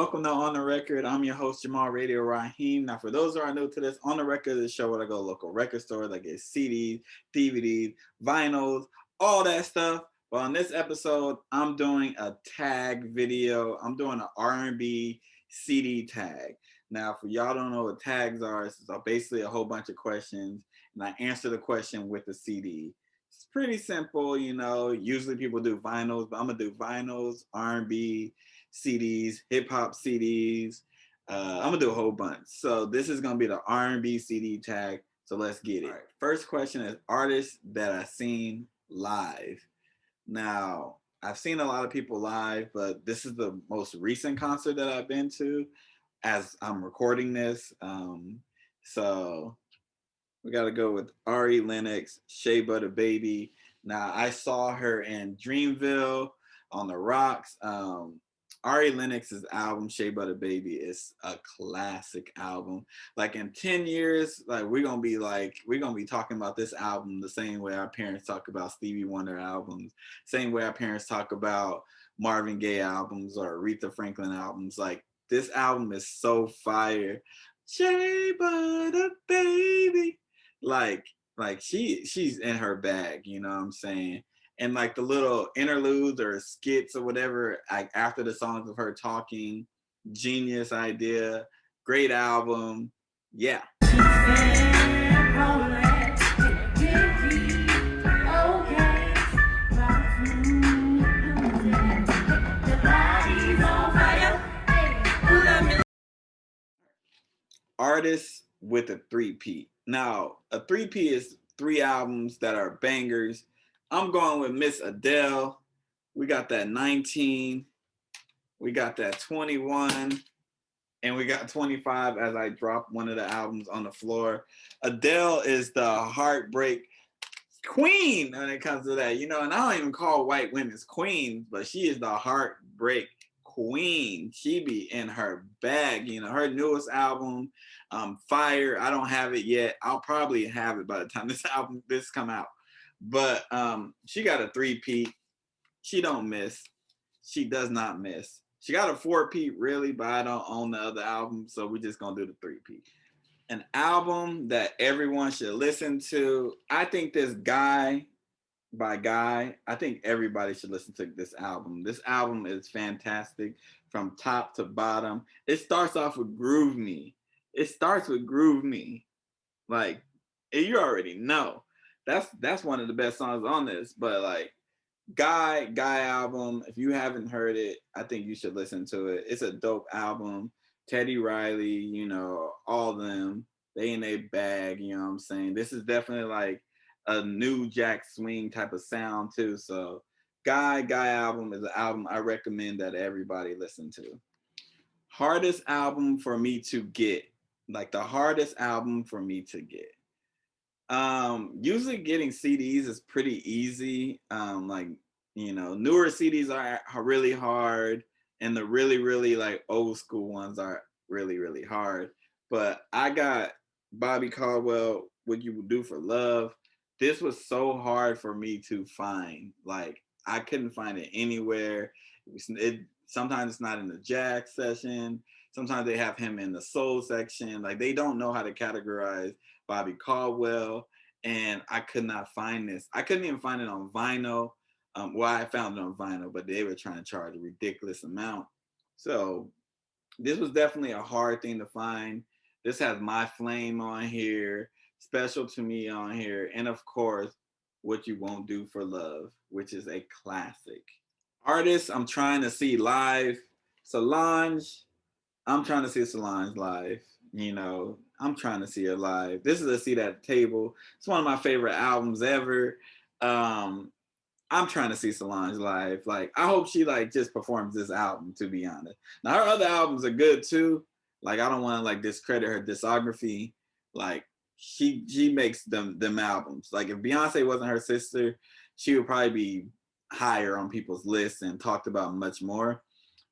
welcome to On the Record. I'm your host, Jamal Radio Raheem. Now, for those who are new to this, On the Record is a show where I go to local record stores, I get CDs, DVDs, vinyls, all that stuff. But on this episode, I'm doing a tag video. I'm doing an R&B CD tag. Now, for y'all don't know what tags are, it's basically a whole bunch of questions, and I answer the question with the CD. It's pretty simple, you know. Usually people do vinyls, but I'm gonna do vinyls, R&B, CDs, hip hop CDs. I'm gonna do a whole bunch. So this is gonna be the R&B CD tag. So let's get it. All right. First question is artists that I've seen live. Now, I've seen a lot of people live, but this is the most recent concert that I've been to as I'm recording this. So we got to go with Ari Lennox, Shea Butter Baby. Now, I saw her in Dreamville on the Rocks. Ari Lennox's album, Shea Butter Baby, is a classic album. Like in 10 years, like we're gonna be talking about this album the same way our parents talk about Stevie Wonder albums, same way our parents talk about Marvin Gaye albums or Aretha Franklin albums. Like this album is so fire. Shea Butter Baby. Like she's in her bag, you know what I'm saying? And like the little interludes or skits or whatever, like after the songs of her talking, genius idea, great album, yeah. Artists with a 3P. Now, a 3P is 3 albums that are bangers. I'm going with Miss Adele. We got that 19. We got that 21. And we got 25 as I drop one of the albums on the floor. Adele is the heartbreak queen when it comes to that. You know, and I don't even call white women's queens, but she is the heartbreak queen. She be in her bag. You know, her newest album, Fire. I don't have it yet. I'll probably have it by the time this come out. But she got a 3P. She don't miss. She does not miss. She got a 4P really, but I don't own the other album, so we're just gonna do the 3P. An album that everyone should listen to. I think this I think everybody should listen to this album. This album is fantastic from top to bottom. It starts off with Groove Me. Like, you already know. That's one of the best songs on this. But like Guy album, if you haven't heard it, I think you should listen to it. It's a dope album. Teddy Riley, you know, all them, they in their bag, you know what I'm saying? This is definitely like a new Jack Swing type of sound too. So Guy album is an album I recommend that everybody listen to. Hardest album for me to get. Like the hardest album for me to get. Usually getting CDs is pretty easy. Like, you know, newer CDs are really hard, and the really, really like old school ones are really, really hard. But I got Bobby Caldwell, What You Would Do for Love. This was so hard for me to find. Like, I couldn't find it anywhere. Sometimes it's not in the jazz session. Sometimes they have him in the soul section. Like, they don't know how to categorize Bobby Caldwell, and I could not find this. I couldn't even find it on vinyl. I found it on vinyl, but they were trying to charge a ridiculous amount. So this was definitely a hard thing to find. This has My Flame on here, Special to Me on here, and of course, What You Won't Do for Love, which is a classic. Artists I'm trying to see live, Solange. I'm trying to see Solange live. You know, I'm trying to see her live. This is a seat at the table. It's one of my favorite albums ever. I'm trying to see Solange live. Like, I hope she like just performs this album, to be honest. Now, her other albums are good too. Like, I don't want to like discredit her discography. Like, she makes them albums. Like, if Beyonce wasn't her sister, she would probably be higher on people's lists and talked about much more.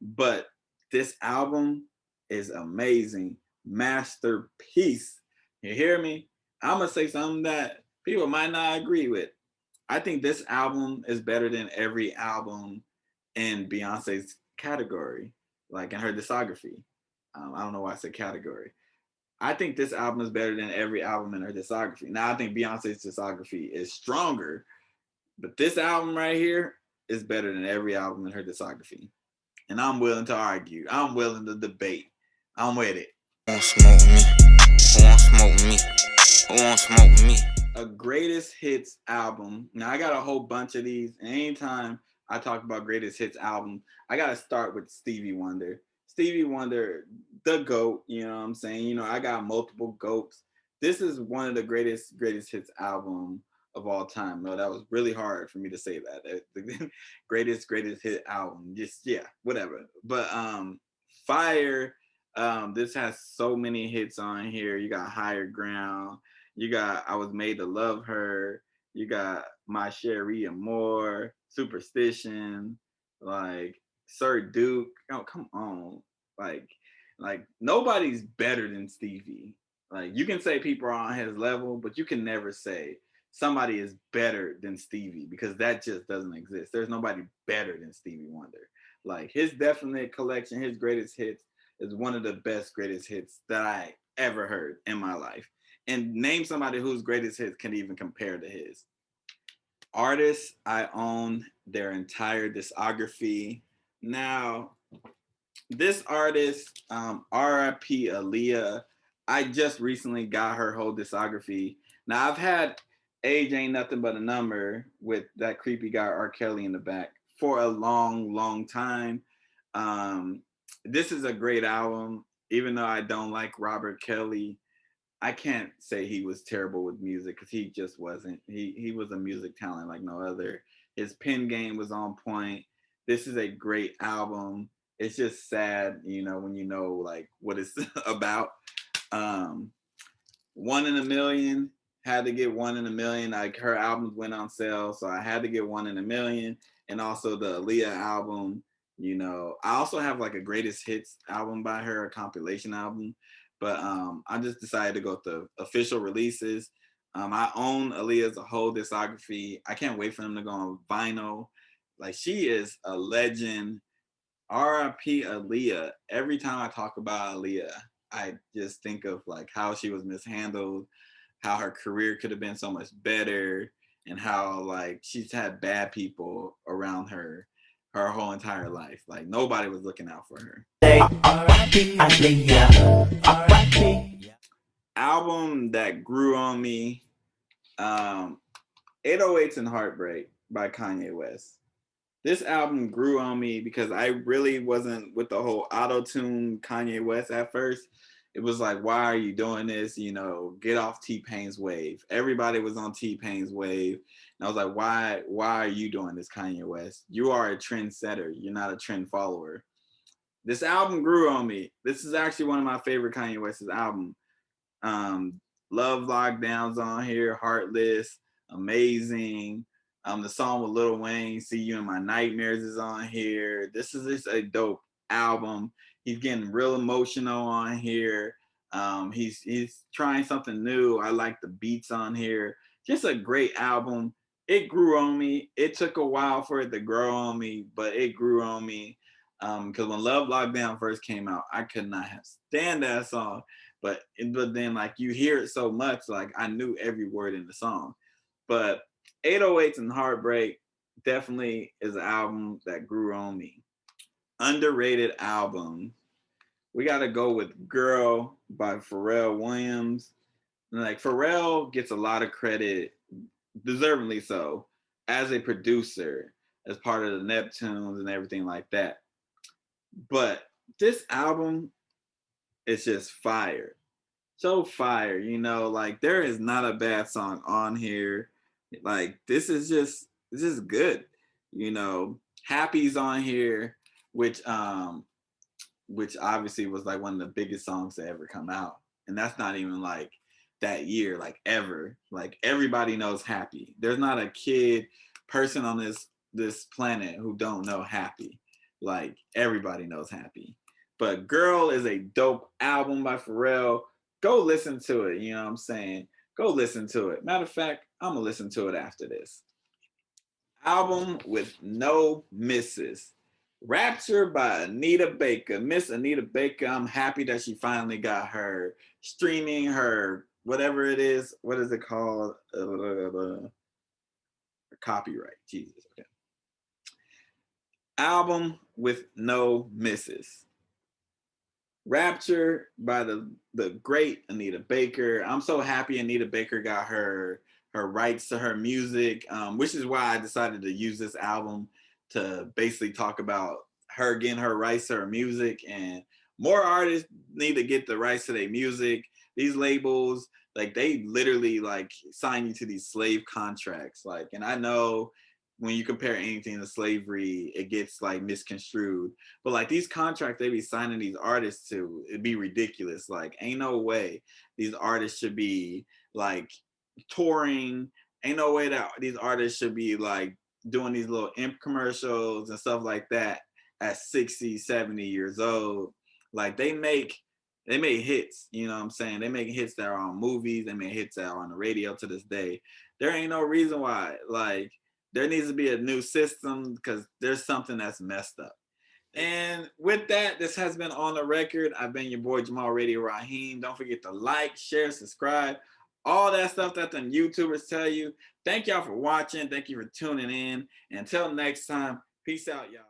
But this album is amazing. Masterpiece. You hear me? I'm gonna say something that people might not agree with. I think this album is better than every album in Beyonce's category. like in her discography. I don't know why I said category. I think this album is better than every album in her discography. Now I think Beyonce's discography is stronger, but this album right here is better than every album in her discography. And I'm willing to argue. I'm willing to debate. I'm with it. Who won't smoke me? Who won't smoke me? Who won't smoke me? A greatest hits album. Now I got a whole bunch of these. And anytime I talk about greatest hits album, I gotta start with Stevie Wonder. Stevie Wonder, the GOAT, you know what I'm saying? You know, I got multiple GOATs. This is one of the greatest hits album of all time. No, that was really hard for me to say that. The greatest hit album. Just yeah, whatever. But Fire, this has so many hits on here. You got Higher Ground. You got I Was Made to Love Her. You got My Cherie Amour, Superstition, like Sir Duke. Oh, come on. Like, like nobody's better than Stevie. Like you can say people are on his level, but you can never say somebody is better than Stevie because that just doesn't exist. There's nobody better than Stevie Wonder. Like his Definite Collection, his greatest hits is one of the best greatest hits that I ever heard in my life. And name somebody whose greatest hits can even compare to his. Artists, I own their entire discography. Now, this artist, RIP Aaliyah, I just recently got her whole discography. Now, I've had Age Ain't Nothing But a Number with that creepy guy R. Kelly in the back for a long time. Um, this is a great album, even though I don't like Robert Kelly. I can't say he was terrible with music because he just wasn't. He was a music talent like no other. His pen game was on point. This is a great album. It's just sad, you know, when you know like what it's about. Um, One in a Million, had to get One in a Million. Like her albums went on sale, so I had to get One in a Million, and also the Aaliyah album. You know, I also have like a greatest hits album by her, a compilation album, but I just decided to go with the official releases. I own Aaliyah's whole discography. I can't wait for them to go on vinyl. Like she is a legend. RIP Aaliyah. Every time I talk about Aaliyah, I just think of like how she was mishandled, how her career could have been so much better, and how like she's had bad people around her her whole entire life. Like nobody was looking out for her. Album that grew on me, 808s and Heartbreak by Kanye West. This album grew on me because I really wasn't with the whole auto-tune Kanye West at first. It was like, why are you doing this? You know, get off T-Pain's wave. Everybody was on T-Pain's wave. And I was like, why are you doing this, Kanye West? You are a trendsetter. You're not a trend follower. This album grew on me. This is actually one of my favorite Kanye West's album. Um, Love Lockdown's on here, Heartless, Amazing. The song with Lil Wayne, See You in My Nightmares is on here. This is just a dope album. He's getting real emotional on here. He's trying something new. I like the beats on here. Just a great album. It grew on me. It took a while for it to grow on me, but it grew on me. Because when Love Lockdown first came out, I could not stand that song. But then like you hear it so much, like I knew every word in the song. But 808s and Heartbreak definitely is an album that grew on me. Underrated album. We gotta go with Girl by Pharrell Williams. And like Pharrell gets a lot of credit, deservingly so, as a producer, as part of the Neptunes and everything like that. But this album is just fire. So fire, you know, like there is not a bad song on here. Like this is good. You know, Happy's on here, which obviously was like one of the biggest songs to ever come out. And that's not even like that year, like ever. Like everybody knows Happy. There's not a kid person on this planet who don't know Happy. Like everybody knows Happy. But Girl is a dope album by Pharrell. Go listen to it, you know what I'm saying? Go listen to it. Matter of fact, I'm gonna listen to it after this. Album with no misses. Rapture by Anita Baker. Miss Anita Baker, I'm happy that she finally got her streaming, her whatever it is. What is it called? Copyright. Jesus. Okay. Album with no misses. Rapture by the great Anita Baker. I'm so happy Anita Baker got her rights to her music, which is why I decided to use this album to basically talk about her getting her rights to her music. And more artists need to get the rights to their music. These labels, like, they literally like sign you to these slave contracts. Like, and I know when you compare anything to slavery, it gets like misconstrued. But like these contracts they be signing these artists to, it'd be ridiculous. Like, ain't no way these artists should be like touring. Ain't no way that these artists should be like doing these little imp commercials and stuff like that at 60, 70 years old. Like they make hits, you know what I'm saying? They make hits that are on movies, they make hits that are on the radio to this day. There ain't no reason why. Like, there needs to be a new system because there's something that's messed up. And with that, this has been On the Record. I've been your boy Jamal Radio Raheem. Don't forget to like, share, subscribe, all that stuff that them YouTubers tell you. Thank y'all for watching. Thank you for tuning in. Until next time, peace out, y'all.